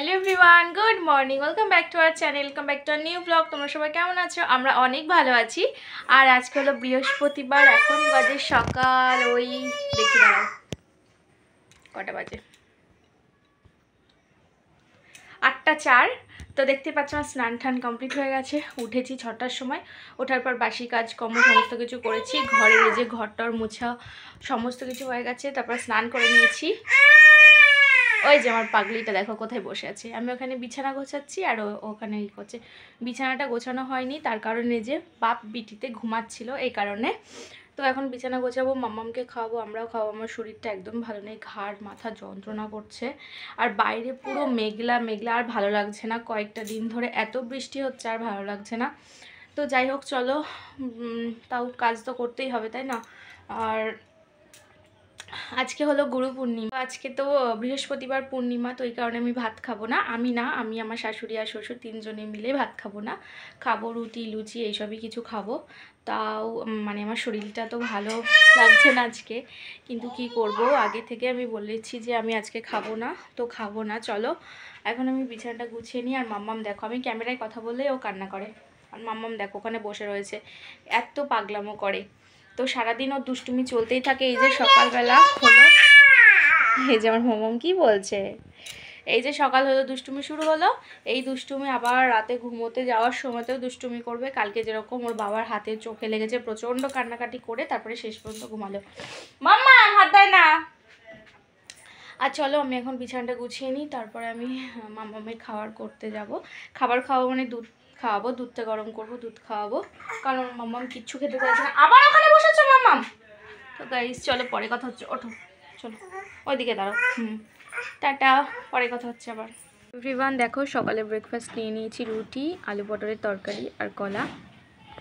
Hello everyone, good morning, welcome back to our channel, welcome back to our new blog. তোমরা সবাই কেমন আছো? আমরা অনেক ভালো আছি। আর আজকে হলো বৃহস্পতিবার, এখন বাজে সকাল ওই দেখি দাঁড়াও কটা বাজে, 8:04। তো দেখতে পাচ্ছ আমার স্নান টান কমপ্লিট হয়ে গেছে। উঠেছি 6টার সময়। ওঠার পর বাসি কাজকর্ম সমস্ত কিছু করেছি, ঘরের যে ঘরটর মোছা সমস্ত কিছু হয়ে গেছে। তারপর স্নান করে নিয়েছি। ওই যে আমার পাগলিটা দেখো কোথায় বসে আছে, আমি ওখানে বিছানা গোছাচ্ছি আর ওখানে ই করছে। বিছানাটা গোছানো হয়নি, তার কারণে যে বাপ বিটিতে ঘুমাচ্ছিল, এই কারণে। তো এখন বিছানা গোছাবো, মাম্মামকে খাওয়াবো, আমরাও খাওয়াবো। আমার শরীরটা একদম ভালো নেই, ঘাড় মাথা যন্ত্রণা করছে। আর বাইরে পুরো মেঘলা মেঘলা, আর ভালো লাগছে না। কয়েকটা দিন ধরে এত বৃষ্টি হচ্ছে, আর ভালো লাগছে না। তো যাই হোক চলো, তাও কাজ তো করতেই হবে, তাই না? আর আজকে হলো গুরু পূর্ণিমা, আজকে তো বৃহস্পতিবার পূর্ণিমা, তো এই কারণে আমি ভাত খাবো না। আমি আমার শাশুড়ি আর শ্বশুর তিনজনে মিলে ভাত খাবো না, খাবো রুটি লুচি এইসবই কিছু খাবো। তাও মানে আমার শরীরটা তো ভালো লাগছে না আজকে, কিন্তু কি করব, আগে থেকে আমি বলেছি যে আমি আজকে খাবো না, তো খাবো না। চলো এখন আমি বিছানাটা গুছিয়ে নিই। আর মাম্মাম দেখো, আমি ক্যামেরায় কথা বললে ও কান্না করে, আর মাম্মাম দেখো ওখানে বসে রয়েছে, এত পাগলামো করে। তো সারাদিন ওর দুষ্টুমি চলতেই থাকে। এই যে সকালবেলা হলো, এই যে আমার মোমম কি বলছে, এই যে সকাল হলো দুষ্টুমি শুরু হলো, এই দুষ্টুমি আবার রাতে ঘুমোতে যাওয়ার সময়তেও দুষ্টুমি করবে। কালকে যেরকম ওর বাবার হাতে চোখে লেগেছে, প্রচণ্ড কান্নাকাটি করে তারপরে শেষ পর্যন্ত ঘুমালো। মাম্মা হাত দেয় না। আর চলো আমি এখন বিছানাটা গুছিয়ে নিই, তারপরে আমি মাম্মামের খাবার করতে যাব। খাবার খাওয়াবো মানে দুধ খাওয়াবো, দুধটা গরম করবো, দুধ খাওয়াবো, কারণ মাম্মাম কিচ্ছু খেতে চাইছে না। আবার ওখানে বসেছো মাম্মাম? তো গাইস চলো পরে কথা হচ্ছে, ওঠো চলো ওইদিকে দাঁড়াও। টাটা, পরে কথা হচ্ছে আবার। এভরিওয়ান দেখো, সকালে ব্রেকফাস্ট নিয়ে নিয়েছি, রুটি আলু পটলের তরকারি আর কলা।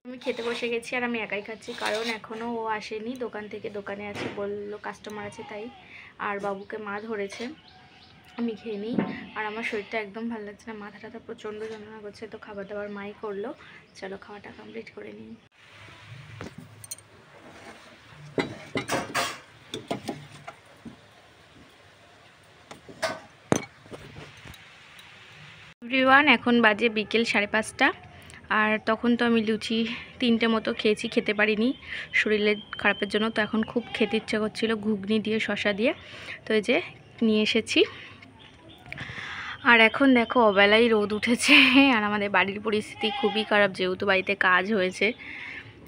আমি খেতে বসে গেছি, আর আমি একাই খাচ্ছি, কারণ এখনও ও আসেনি দোকান থেকে, দোকানে আছে, বললো কাস্টমার আছে তাই। আর বাবুকে মা ধরেছে, আমি খেয়ে নিই। আর আমার শরীরটা একদম ভালো লাগছে না, মাথা টাথা প্রচণ্ড যন্ত্রণা করছে। তো খাবার দাবার মাই করলো, চলো খাওয়াটা কমপ্লিট করে নিই। এভরিওয়ান এখন বাজে বিকেল 5:30, আর তখন তো আমি লুচি 3টে মতো খেয়েছি, খেতে পারিনি শরীরের খারাপের জন্য। তো এখন খুব খেতে ইচ্ছা করছিল, ঘুগনি দিয়ে শসা দিয়ে, তো এই যে নিয়ে এসেছি। আর এখন দেখো অবেলায় রোদ উঠেছে, আর আমাদের বাড়ির পরিস্থিতি খুবই খারাপ, যেহেতু বাড়িতে কাজ হয়েছে।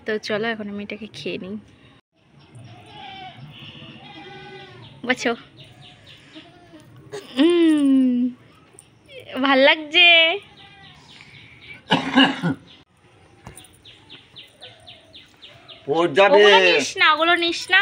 তো চলো এখন আমি এটাকে খেয়ে নিই। বুঝছো, ভাল লাগছে। ওগুলো নিস না,